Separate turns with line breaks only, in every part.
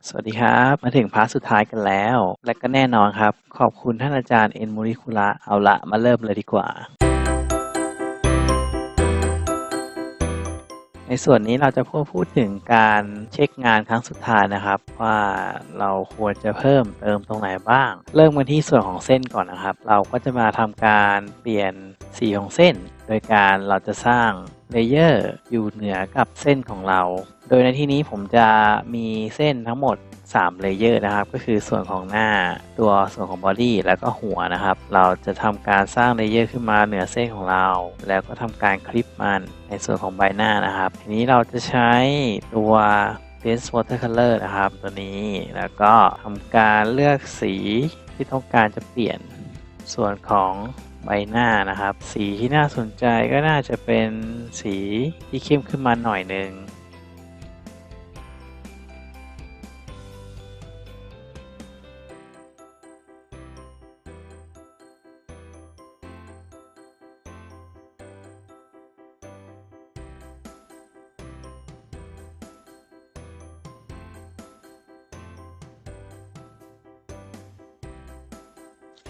สวัสดีครับมาถึงพาร์ทสุดท้ายกันแล้วและก็แน่นอนครับขอบคุณท่านอาจารย์เอ็นมูริคุระเอาละมาเริ่มเลยดีกว่าในส่วนนี้เราจะพูดถึงการเช็คงานครั้งสุดท้ายนะครับว่าเราควรจะเพิ่มเติมตรงไหนบ้างเริ่มกันที่ส่วนของเส้นก่อนนะครับเราก็จะมาทำการเปลี่ยนสีของเส้นโดยการเราจะสร้างเลเยอร์อยู่เหนือกับเส้นของเราโดยในที่นี้ผมจะมีเส้นทั้งหมด3เลเยอร์นะครับก็คือส่วนของหน้าตัวส่วนของบอดี้แล้วก็หัวนะครับเราจะทำการสร้างเลเยอร์ขึ้นมาเหนือเส้นของเราแล้วก็ทำการคลิปมันในส่วนของใบหน้านะครับทีนี้เราจะใช้ตัว Base Watercolor นะครับตัวนี้แล้วก็ทำการเลือกสีที่ต้องการจะเปลี่ยนส่วนของใบหน้านะครับสีที่น่าสนใจก็น่าจะเป็นสีที่เข้มขึ้นมาหน่อยหนึ่ง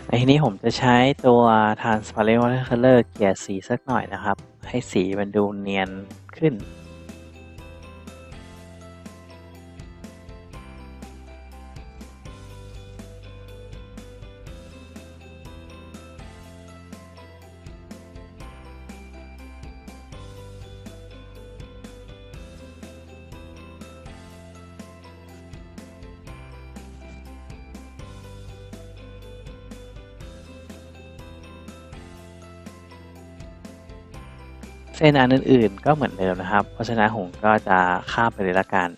ในที่นี้ผมจะใช้ตัว Transparent Watercolor เกลี่ยสีสักหน่อยนะครับให้สีมันดูเนียนขึ้น เส้นอันอื่นๆก็เหมือนเดิมนะครับเพราะฉะนั้นผมก็จะข้ามไปเลยละกัน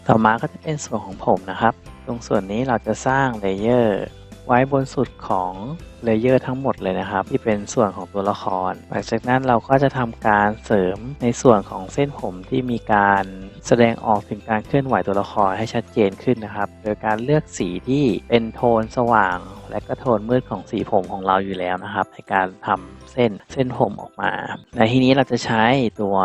ต่อมาก็จะเป็นส่วนของผมนะครับตรงส่วนนี้เราจะสร้างเลเยอร์ไว้บนสุดของเลเยอร์ทั้งหมดเลยนะครับที่เป็นส่วนของตัวละครหลังจากนั้นเราก็จะทำการเสริมในส่วนของเส้นผมที่มีการแสดงออกถึงการเคลื่อนไหวตัวละครให้ชัดเจนขึ้นนะครับโดยการเลือกสีที่เป็นโทนสว่างและก็โทนมืดของสีผมของเราอยู่แล้วนะครับในการทำเส้นผมออกมาในที่นี้เราจะใช้ตัว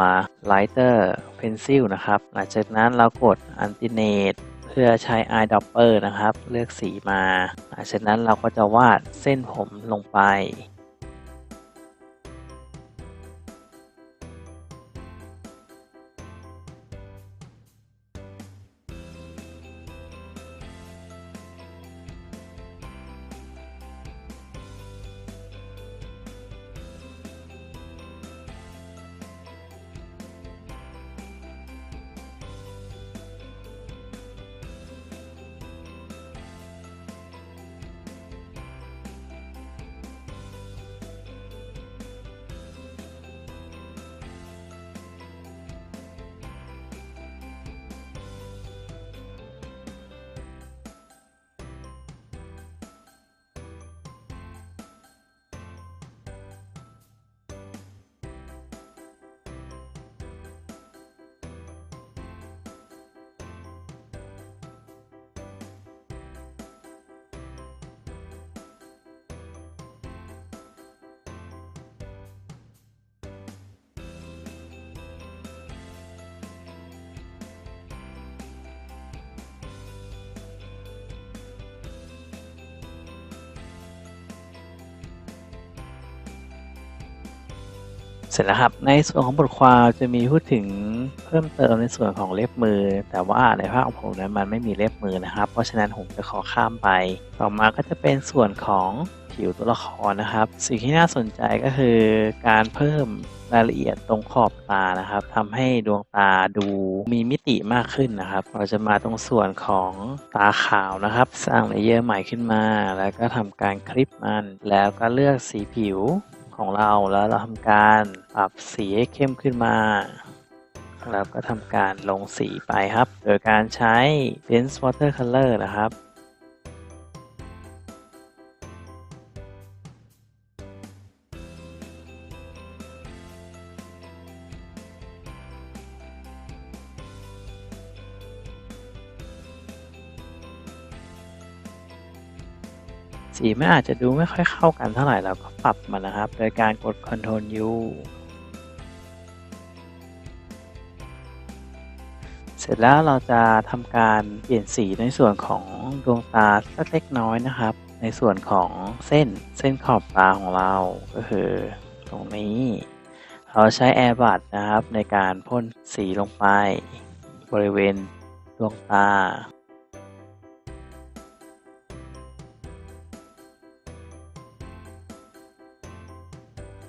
Lighter Pencil นะครับหลังจากนั้นเรากด Alternate เพื่อใช้ Eyedropper นะครับเลือกสีมาหลังจากนั้นเราก็จะวาดเส้นผมลงไป ท เสร็จแล้วครับในส่วนของบทความจะมีพูดถึงเพิ่มเติมในส่วนของเล็บมือแต่ว่าในภาพของผมนั้นมันไม่มีเล็บมือนะครับเพราะฉะนั้นผมจะขอข้ามไปต่อมาก็จะเป็นส่วนของผิวตัวละครนะครับสิ่งที่น่าสนใจก็คือการเพิ่มรายละเอียดตรงขอบตานะครับทำให้ดวงตาดูมีมิติมากขึ้นนะครับเราจะมาตรงส่วนของตาขาวนะครับสร้างเลเยอร์ใหม่ขึ้นมาแล้วก็ทำการคลิปมันแล้วก็เลือกสีผิวของเราแล้วเราทำการปรับสีให้เข้มขึ้นมาแล้วก็ทำการลงสีไปครับโดยการใช้ dense watercolor นะครับ สีมันอาจจะดูไม่ค่อยเข้ากันเท่าไหร่เราก็ปรับมันนะครับโดยการกด Ctrl U เสร็จแล้วเราจะทำการเปลี่ยนสีในส่วนของดวงตาสักเล็กน้อยนะครับในส่วนของเส้นขอบตาของเราก็คือตรงนี้เราใช้ Airbrush นะครับในการพ่นสีลงไปบริเวณดวงตา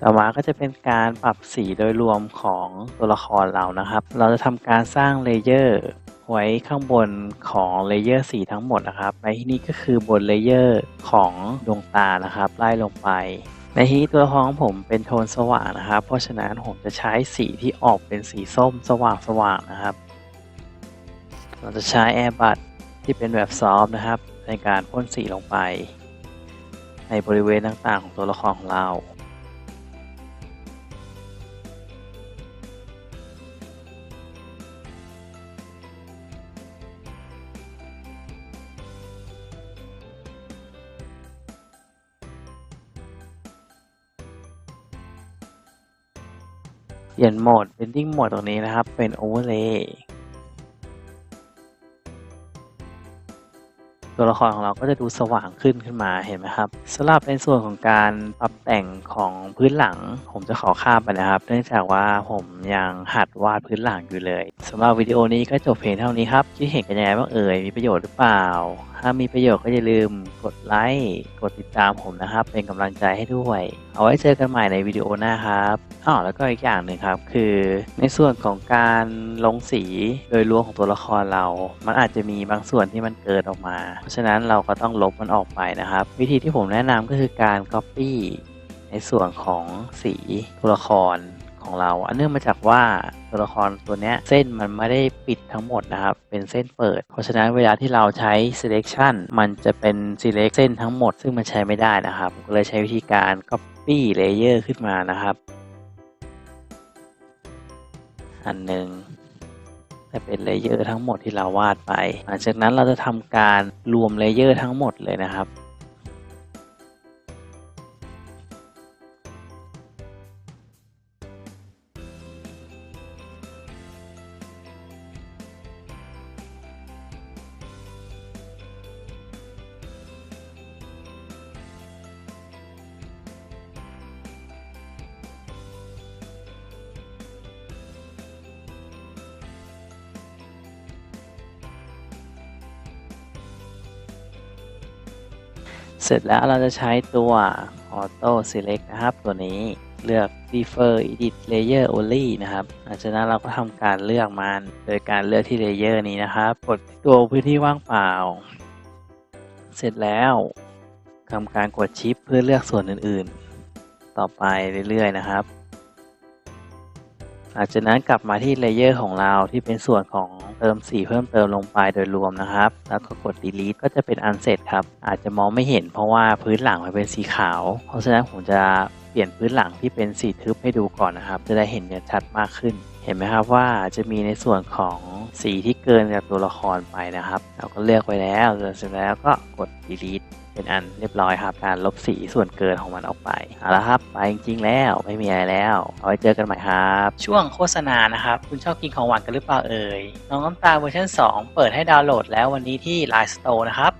ต่อมาก็จะเป็นการปรับสีโดยรวมของตัวละครเรานะครับ เราจะทำการสร้างเลเยอร์ไว้ข้างบนของเลเยอร์สีทั้งหมดนะครับในที่นี้ก็คือบนเลเยอร์ของดวงตานะครับไล่ลงไปในที่นี้ตัวละครของผมเป็นโทนสว่างนะครับเพราะฉะนั้นผมจะใช้สีที่ออกเป็นสีส้มสว่างนะครับเราจะใช้ Airbrush ที่เป็นแบบซอฟต์นะครับในการพ่นสีลงไปในบริเวณต่างๆของตัวละครของเราเปลี่ยนโหมด Blending Mode ตรงนี้นะครับเป็น Overlay ตัวละครของเราก็จะดูสว่างขึ้นมาเห็นไหมครับสำหรับในส่วนของการปรับแต่งของพื้นหลังผมจะขอข้ามไปนะครับเนื่องจากว่าผมยังหัดวาดพื้นหลังอยู่เลยสำหรับวิดีโอนี้ก็จบเพียงเท่านี้ครับคิดเห็นกันยังไงบ้างเอ่ยมีประโยชน์หรือเปล่าถ้ามีประโยชน์ก็อย่าลืมกดไลค์กดติดตามผมนะครับเป็นกำลังใจให้ด้วยเอาไว้เจอกันใหม่ในวิดีโอหน้าครับแล้วก็อีกอย่างหนึ่งครับคือในส่วนของการลงสีโดยรวมของตัวละครเรามันอาจจะมีบางส่วนที่มันเกินออกมาเพราะฉะนั้นเราก็ต้องลบมันออกไปนะครับวิธีที่ผมแนะนำก็คือการ Copy ในส่วนของสีตัวละครของเราเนื่องมาจากว่าตัวละครตัวนี้เส้นมันไม่ได้ปิดทั้งหมดนะครับเป็นเส้นเปิดเพราะฉะนั้นเวลาที่เราใช้ selection มันจะเป็น select เส้นทั้งหมดซึ่งมันใช้ไม่ได้นะครับผมก็เลยใช้วิธีการ copy layer ขึ้นมานะครับอันหนึ่งจะเป็นเลเยอร์ทั้งหมดที่เราวาดไปหลังจากนั้นเราจะทำการรวมเลเยอร์ทั้งหมดเลยนะครับเสร็จแล้วเราจะใช้ตัว Auto Select นะครับตัวนี้เลือก Defer Edit Layer Only นะครับหลังจากนั้นเราก็ทำการเลือกมันโดยการเลือกที่เลเยอร์นี้นะครับกดตัวพื้นที่ว่างเปล่าเสร็จแล้วทำการกดชิปเพื่อเลือกส่วนอื่นๆต่อไปเรื่อยๆนะครับหลังจากนั้นกลับมาที่เลเยอร์ของเราที่เป็นส่วนของเติมสีเพิ่มเติมลงไปโดยรวมนะครับแล้วก็กด delete ก็จะเป็นอันเสร็จครับอาจจะมองไม่เห็นเพราะว่าพื้นหลังมันเป็นสีขาวเพราะฉะนั้นผมจะเปลี่ยนพื้นหลังที่เป็นสีทึบให้ดูก่อนนะครับจะได้เห็นชัดมากขึ้นเห็นไหมครับว่าจะมีในส่วนของสีที่เกินจากตัวละครไปนะครับเราก็เลือกไว้แล้วเสร็จแล้วก็กด deleteเป็นอันเรียบร้อยครับการลบสีส่วนเกินของมันออกไปเอาละครับไปจริงๆแล้วไม่มีอะไรแล้วเอาไว้เจอกันใหม่ครับช่วงโฆษณานะครับคุณชอบกินของหวานกันหรือเปล่าเอ่ยน้องน้ำตาลเวอร์ชัน2เปิดให้ดาวน์โหลดแล้ววันนี้ที่ Line Store นะครับ